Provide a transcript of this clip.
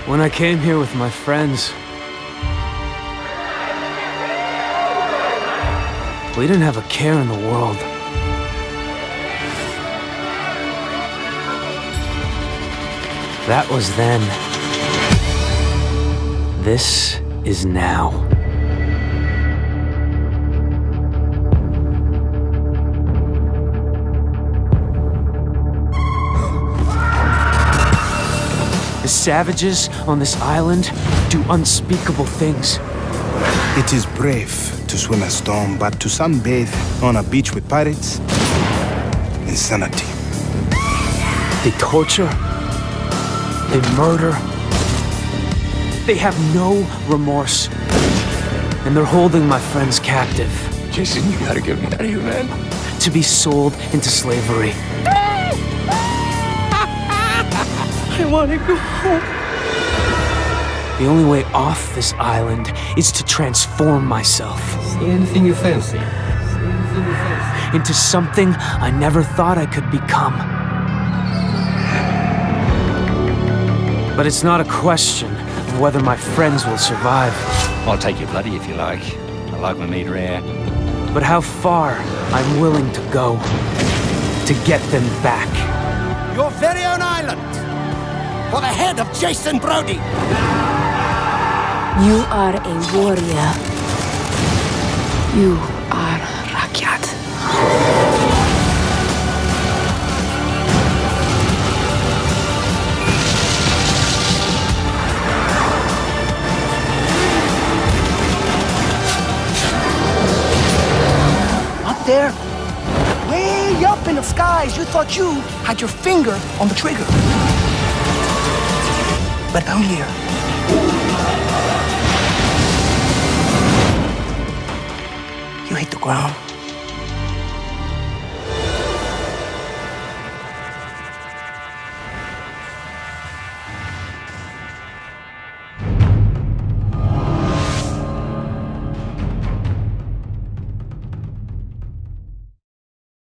When I came here with my friends, we didn't have a care in the world. That was then. This is now. The savages on this island do unspeakable things. It is brave to swim a storm, but to sunbathe on a beach with pirates, insanity. They torture. They murder. They have no remorse. And they're holding my friends captive. Jason, you gotta get me out of here, man. To be sold into slavery. I want to go home. The only way off this island is to transform myself. See anything you fancy? Into something I never thought I could become. But it's not a question of whether my friends will survive. I'll take your bloody if you like. I like my meat rare. But how far I'm willing to go to get them back. Your very own island! For the head of Jason Brody! You are a warrior. You are Rakyat. Up there, way up in the skies, you thought you had your finger on the trigger. But down here, you hit the ground.